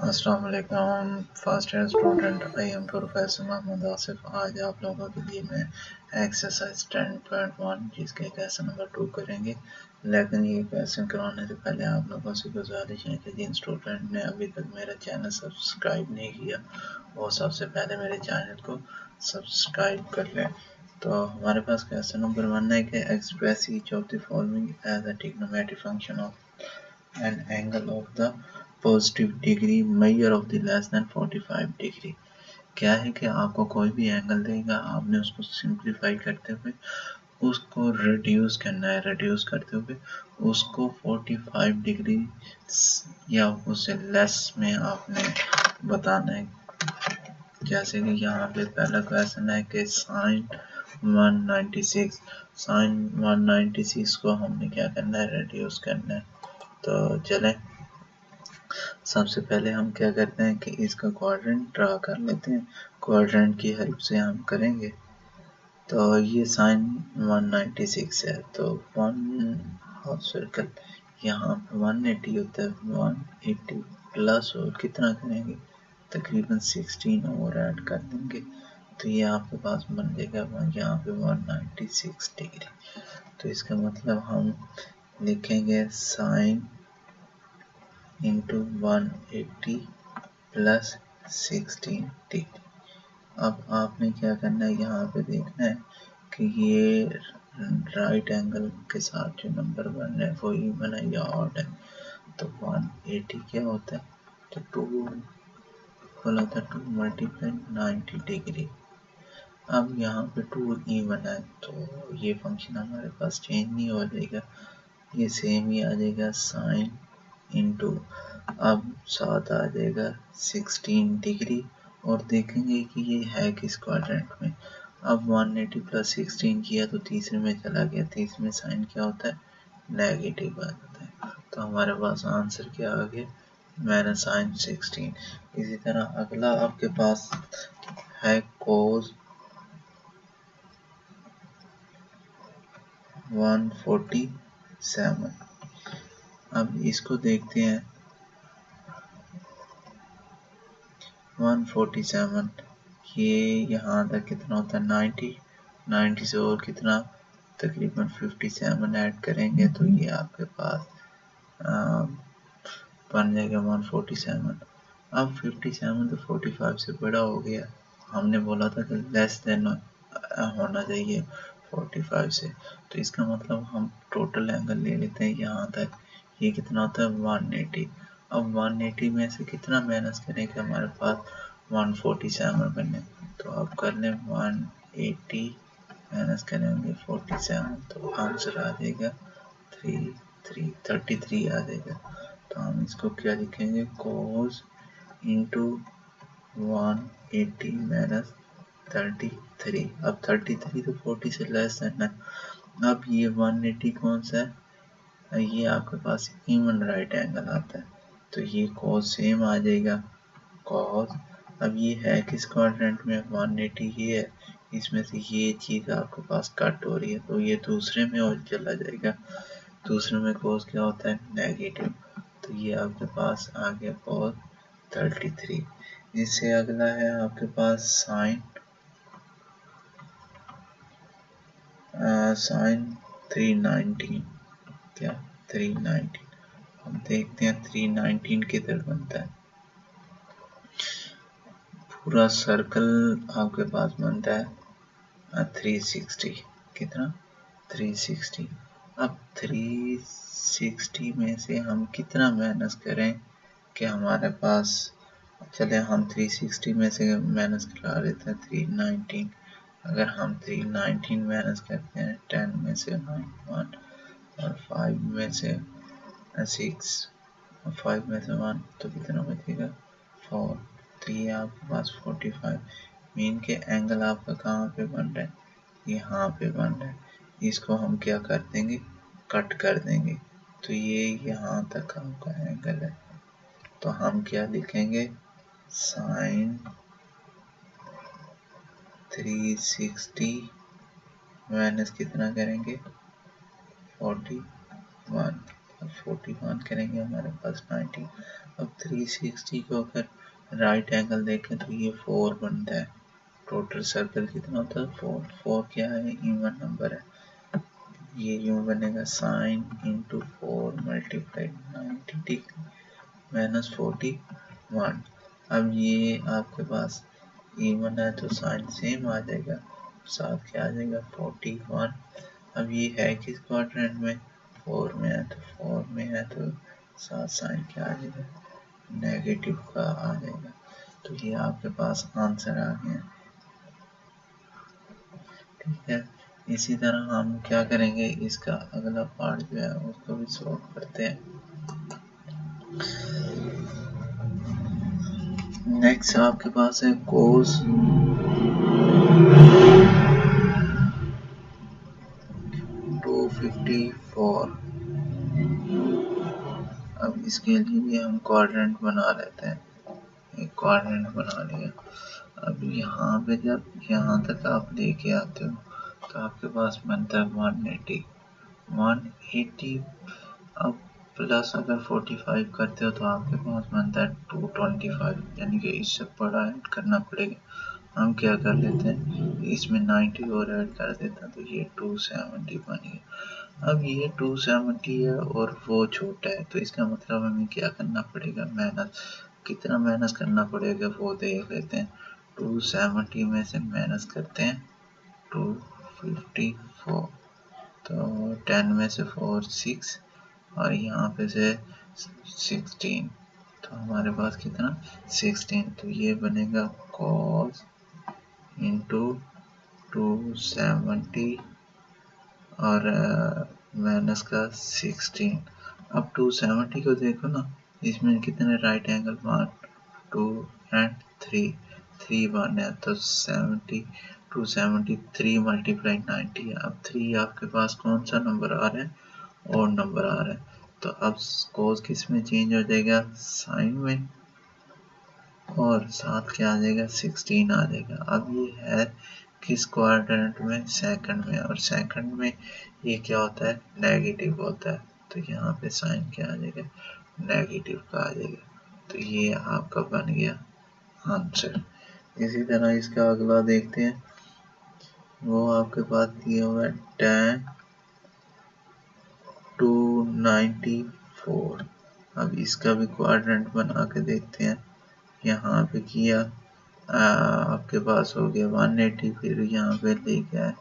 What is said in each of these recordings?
अस्सलाम वालेकुम first year student. I am professor Mohammad Asif. आज आप लोगों के लिए मैं एक्सरसाइज 10.1 जिसके क्वेश्चन नंबर 2 करेंगे। लेकिन ये क्वेश्चन कराने से पहले आप लोगों से गुजारिश है कि जिन स्टूडेंट ने अभी तक मेरा चैनल सब्सक्राइब नहीं किया वो सबसे पहले मेरे चैनल को सब्सक्राइब कर लें। तो हमारे पास क्वेश्चन नंबर 1 है कि express each of the following as a trigonometric function of an angle of the positive degree measure of the less than 45 degree. क्या है कि आपको कोई भी एंगल देगा, आपने उसको सिंप्लीफाई करते हुए उसको रिड्यूस करना है। रिड्यूस करते हुए उसको 45 डिग्री या उससे लेस में आपने बताना है। जैसे कि यहाँ पे पहला क्वेश्चन है कि साइन 196 को हमने क्या करना है, रिड्यूस करना है। तो चलें सबसे पहले हम क्या करते हैं कि इसका क्वाड्रेंट ड्रा कर लेते हैं। क्वाड्रेंट की हेल्प से हम करेंगे। तो ये साइन 196 है, तो 1 हाफ सर्कल यहाँ पे 180 होता है। 180 प्लस और कितना करेंगे, तकरीबन 16 और ऐड कर देंगे, तो ये आपके पास बन जाएगा यहाँ पे 196 डिग्री। तो इसका मतलब हम लिखेंगे साइन इंटू 180 प्लस 16 डिग्री। अब आपने क्या करना है, यहाँ पे देखना है कि ये राइट एंगल के साथ जो नंबर बन रहा है वो इवन है या ऑड है। तो 180 क्या होता है, तो 2 बोला था 2 मल्टीप्लाई 90 डिग्री। अब यहाँ पे 2 इवन है तो ये फंक्शन हमारे पास चेंज नहीं हो जाएगा, ये सेम ही आ जाएगा साइन इंटू अब साथ आ जाएगा 16 डिग्री। और देखेंगे कि ये है किस क्वाड्रेंट में। अब 180 प्लस 16 किया तो तीसरे में चला गया, तीसरे में साइन क्या होता है, नेगेटिव आ जाता है। तो हमारे पास आंसर क्या आ गया, -16। इसी तरह अगला आपके पास है कोस 147। अब इसको देखते हैं 147 ये यहाँ तक कितना होता है 90 से और कितना तकरीबन 57 ऐड करेंगे तो ये आपके पास बन जाएगा 147। अब 57 तो 45 से बड़ा हो गया, हमने बोला था कि लेस देन होना चाहिए 45 से। तो इसका मतलब हम टोटल एंगल ले लेते हैं यहाँ तक, ये कितना होता है 180। अब 180 में से कितना माइनस करें कि हमारे पास 147 बने। तो अब कर लें 180 माइनस करेंगे 47 तो आंसर आ जाएगा 33 आ जाएगा। तो हम इसको क्या लिखेंगे, cos इंटू 180 माइनस 33। अब 33 तो 40 से लेस है। अब ये 180 कौन सा है, ये आपके पास इवन राइट एंगल आता है, तो ये cos सेम आ जाएगा cos। अब ये है किस क्वाड्रेंट में, 180 ये है, इसमें से ये चीज़ आपके पास कट हो रही है तो ये दूसरे में और चला जाएगा। दूसरे में cos क्या होता है, नेगेटिव। तो ये आपके पास आ गया cos 33। इससे अगला है आपके पास साइन 319। क्या 319, हम देखते हैं 319 किधर बनता है। पूरा सर्कल आपके पास बनता है 360। कितना 360। अब 360 में से हम कितना माइनस करें कि हमारे पास, चले हम 360 में से माइनस करा लेते हैं 319। अगर हम 319 माइनस करते हैं 10 में से 1 और 5 में से 6 और 5 में से 1 तो कितना बचेगा 4। तो ये आपके पास 45। मीन के एंगल आपका कहाँ पे बन रहा है, यहाँ पे बन रहा है। इसको हम क्या कर देंगे, कट कर देंगे, तो ये यहाँ तक आपका एंगल है। तो हम क्या लिखेंगे, साइन 360 माइनस कितना करेंगे 41। 41 करेंगे हमारे पास 90। अब 360 को अगर राइट एंगल देखें तो ये 4 बनता है। टोटल सर्कल कितना होता है? 4। 4 क्या है? इवन नंबर है। ये यूं बनेगा sine into 4 multiplied 90 degree minus 41। अब ये आपके पास इवन है तो साइन सेम आ जाएगा, साथ क्या आ जाएगा? 41। अब ये है किस क्वाड्रेंट में? 4 में है, तो 4 में है तो साथ साइन क्या आ जाएगा? नेगेटिव का आ जाएगा। तो ये आपके पास आंसर आ गया। ठीक है, इसी तरह हम क्या करेंगे, इसका अगला पार्ट जो है उसको भी सॉल्व करते हैं। नेक्स्ट आपके पास है कोस 254। अब इसके लिए हम क्वाड्रेंट बना लेते हैं। एक क्वाड्रेंट बना लिया। अब यहाँ पे जब यहाँ तक आप लेके आते हो तो आपके पास बनता है 180। 180 अब प्लस अगर 45 करते हो तो आपके पास बनता है 225, यानी कि इससे बड़ा ऐड करना पड़ेगा। हम क्या कर लेते हैं, इसमें 90 और ऐड कर देते हैं तो ये 270 बन गया। अब ये 270 है और वो छोटा है, तो इसका मतलब हमें क्या करना पड़ेगा? मेहनत। कितना मेहनत करना पड़ेगा वो देख लेते हैं। 270 में से माइनस करते हैं 254, तो 10 में से 4 6 और यहाँ पे से 16, तो हमारे पास कितना? 16। तो ये बनेगा cos इंटू 270 और माइनस का 16। अब 270 को देखो ना, इसमें कितने राइट एंगल? 1 2 एंड 3 बने हैं, तो 70 270 3 मल्टीप्लाई 90 है। अब 3 आपके पास कौन सा नंबर आ रहा है? और नंबर आ रहा है, तो अब कोस किस में चेंज हो जाएगा? साइन में, और साथ क्या आ जाएगा? 16 आ जाएगा। अब ये है किस क्वाड्रेंट में? सेकंड में, और सेकंड में ये क्या होता है? नेगेटिव होता है, तो यहाँ पे साइन क्या आ जाएगा? नेगेटिव का आ जाएगा। तो ये आपका बन गया आंसर। इसी तरह इसका अगला देखते हैं। वो आपके पास दिया हुआ है tan 294। अब इसका भी क्वाड्रेंट बना के देखते हैं। यहाँ पे किया, आपके पास हो गया 180, फिर यहाँ पे ले गया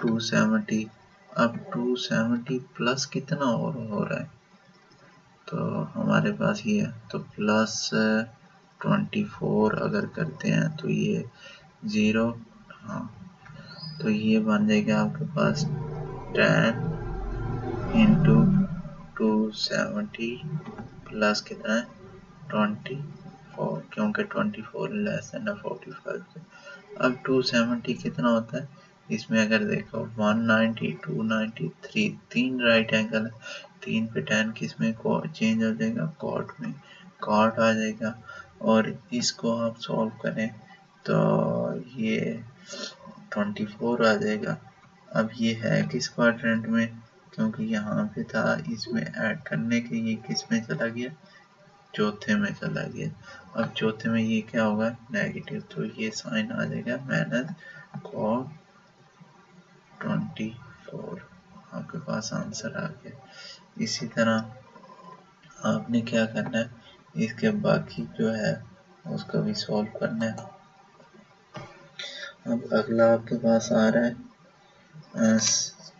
270। अब 270 प्लस कितना और हो रहा है? तो हमारे पास ये है, तो प्लस 24 अगर करते हैं तो ये 0। हाँ, तो ये बन जाएगा आपके पास 10 इंटू 270 प्लस कितना है? 24, क्योंकि 24 लेस देन 45 से। अब 270 कितना होता है? इसमें अगर देखो 190 293 तीन राइट एंगल है, 3 पे 10 किस में चेंज हो जाएगा? कॉट में, कॉट आ जाएगा। और इसको आप सॉल्व करें तो ये 24 आ जाएगा। अब ये है किस क्वाड्रेंट में? क्योंकि यहाँ पे था, इसमें ऐड करने के ये किस में चला गया? चौथे में चला गया। अब चौथे में ये क्या होगा? नेगेटिव, तो ये साइन आ जाएगा माइनस cos 24। आपके पास आंसर आ गया। इसी तरह आपने क्या करना है, इसके बाकी जो है उसको भी सॉल्व करना है। अब अगला आपके पास आ रहा है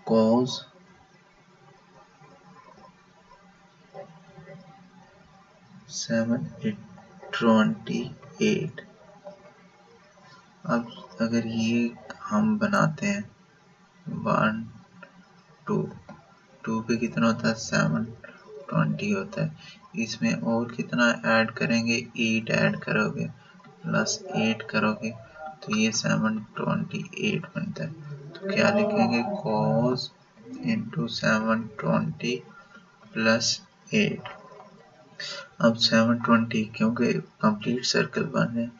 cos 728। अब अगर ये हम बनाते हैं 1 2 2 पे कितना होता है? 720 होता है। इसमें और कितना ऐड करेंगे? 8 ऐड करोगे, प्लस 8 करोगे तो ये 728 बनता है। तो क्या लिखेंगे? cos into 720 plus 8। अब 720 क्योंकि कंप्लीट सर्कल बन रहे हैं,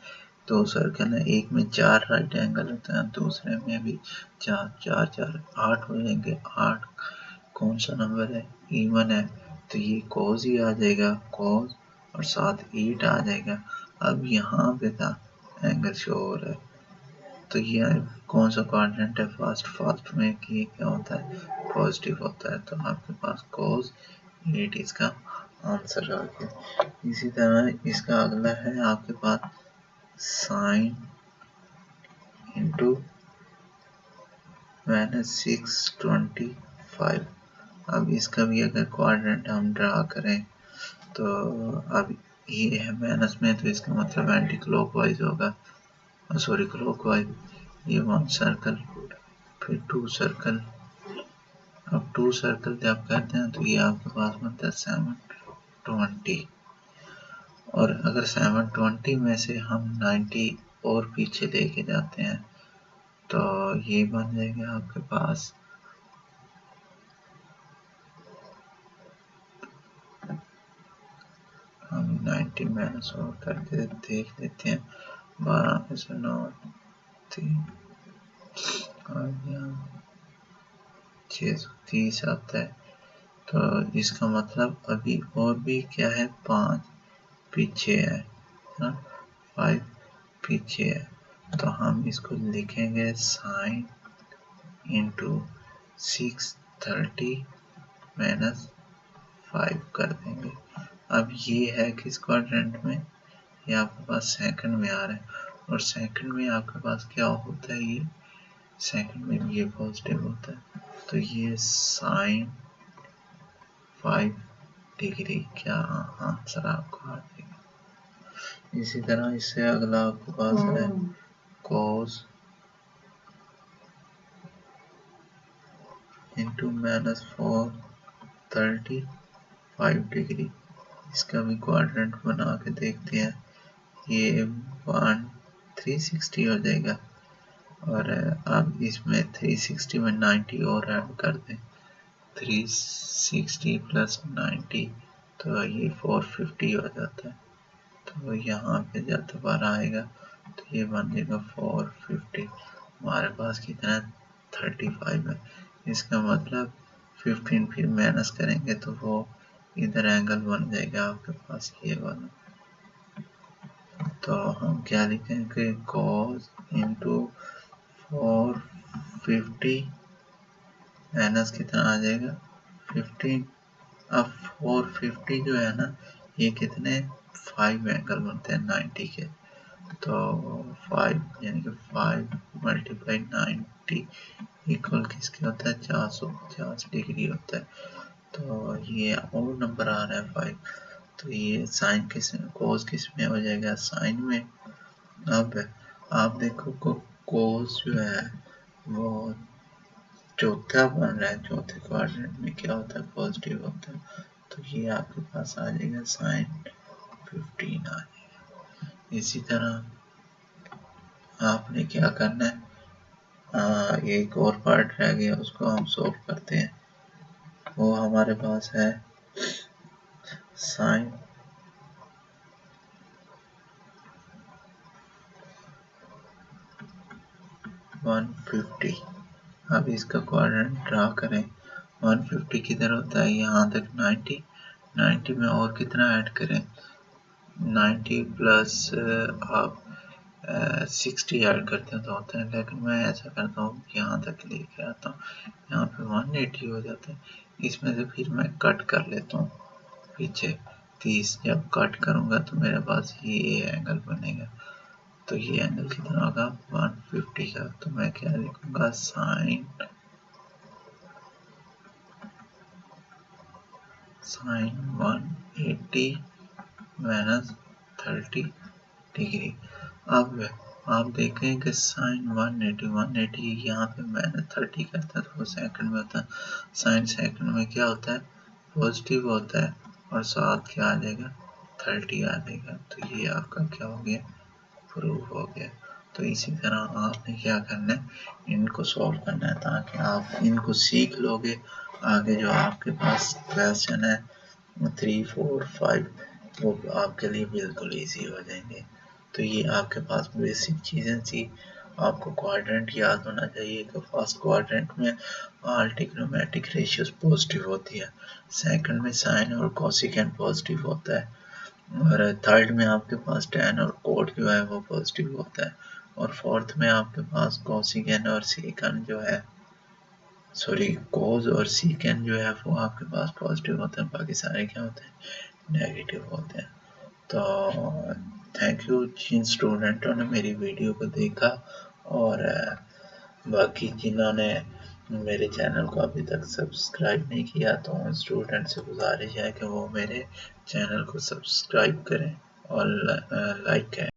दो सर्कल है, एक में 4 राइट एंगल होता है, दूसरे में भी 4 4 4 8 हो जाएंगे। 8 कौन सा नंबर है? इवन है, तो ये cos ही आ जाएगा। cos और साथ 8 आ जाएगा। अब यहाँ पे था एंगल शो हो रहा है, तो ये कौन सा क्वाड्रेंट है? फर्स्ट में कि क्या होता है? पॉजिटिव होता है, तो आपके पास cos 8 इसका आंसर आ गया। इसी तरह इसका अगला है आपके पास साइन इंटू -625। अब इसका भी अगर क्वाड्रेंट हम ड्रा करें तो अब ये है माइनस में, तो इसका मतलब एंटी क्लॉकवाइज होगा, सॉरी क्लॉकवाइज। ये 1 सर्कल, फिर 2 सर्कल। अब 2 सर्कल जब करते हैं तो ये आपके पास बनता है 720, और अगर 720 में से हम 90 और पीछे लेके जाते हैं तो ये बन जाएगा आपके पास हम 90 माइनस और करके देख लेते हैं। 12 में से 9 3 और 630 आता है, तो इसका मतलब अभी और भी क्या है, 5 पीछे है ना, 5 पीछे है, तो हम इसको लिखेंगे साइन इंटू 630 माइनस 5 कर देंगे। अब ये है किस क्वाड्रेंट में? ये आपके पास सेकंड में आ रहा है, और सेकंड में आपके पास क्या होता है? ये सेकंड में ये पॉजिटिव होता है, तो ये साइन 5 डिग्री क्या आंसर आपको आ जाएगा। इसी तरह इससे अगला आपके पास है cos इंटू -435 डिग्री। इसका भी क्वाड्रेंट बना के देखते हैं। ये 360 हो जाएगा, और अब इसमें 360 में 90 और ऐड कर दें, 360 प्लस 90, तो ये 450 हो जाता है। तो यहाँ पे जब दोबारा आएगा तो ये बन जाएगा 450। हमारे पास कितना है? 35 है। इसका मतलब 15 फिर माइनस करेंगे तो वो इधर एंगल बन जाएगा आपके पास ये वाला। तो हम क्या लिखेंगे? cos इंटू 450 माइनस कितना आ जाएगा? 15। अब 450 जो है ना, ये कितने 5 एंगल बनते हैं 90 के, तो 5 यानी कि 5 मल्टीप्लाई 90 इक्वल किसके होता है? 450 डिग्री होता है। तो ये और नंबर आ रहा है 5, तो ये साइन किस में, कोस किस में हो जाएगा? साइन में। अब आप देखो कोस जो है वो चौथा बन रहा है, चौथे क्वाड्रेंट में क्या होता है? पॉजिटिव होता है, तो ये आपके पास आ जाएगा साइन 15 आ जाएगा। इसी तरह आपने क्या करना है, एक और पार्ट रह गया, उसको हम सॉल्व करते हैं। वो हमारे पास है साइन 150। अब इसका क्वाड्रेंट ड्रा करें। 150 किधर होता है? यहाँ तक 90 में और कितना ऐड करें? 90 प्लस आप 60 ऐड करते हैं तो होता है, लेकिन मैं ऐसा करता हूँ यहाँ तक लेके आता हूँ, यहाँ पे 180 हो जाता है। इसमें से फिर मैं कट कर लेता हूँ पीछे 30, जब कट करूँगा तो मेरे पास ये एंगल बनेगा, तो ये एंगल कितना होगा? 150 का। तो मैं क्या लिखूँगा? Sine 180 minus 30 degree. अब आप देखें कि साइन 180 यहाँ पे माइनस 30 करता है तो वो सेकंड में होता है। साइन सेकंड में क्या होता है? पॉजिटिव होता है, और साथ क्या आ जाएगा? 30 आ जाएगा। तो ये आपका क्या हो गया? प्रूव हो गया। तो इसी तरह आपने क्या करना है? इनको सॉल्व करना है, ताकि आप इनको सीख लोगे। आगे जो आपके पास क्वेश्चन है 3, 4, 5 वो आपके लिए बिल्कुल इजी हो जाएंगे। तो ये आपके पास बेसिक चीज़ें थी। आपको क्वाड्रेंट याद होना चाहिए कि फर्स्ट क्वाड्रेंट में ऑल ट्रिग्नोमेट्रिक रेशियोज पॉजिटिव होती है, सेकंड में साइन और कोसिकेंट पॉजिटिव होता है, और थर्ड में आपके पास tan और cot जो है वो पॉजिटिव होता है, और फोर्थ में आपके पास कोसिकेन और सीकन जो है, सॉरी कोस और सीकन जो है वो आपके पास पॉजिटिव होते हैं, बाकी सारे क्या होते हैं, नेगेटिव होते हैं। तो थैंक यू जिन स्टूडेंटों ने मेरी वीडियो को देखा, और बाकी जिन्होंने मेरे चैनल को अभी तक सब्सक्राइब नहीं किया तो उन स्टूडेंट से गुजारिश है कि वो मेरे चैनल को सब्सक्राइब करें और लाइक करें।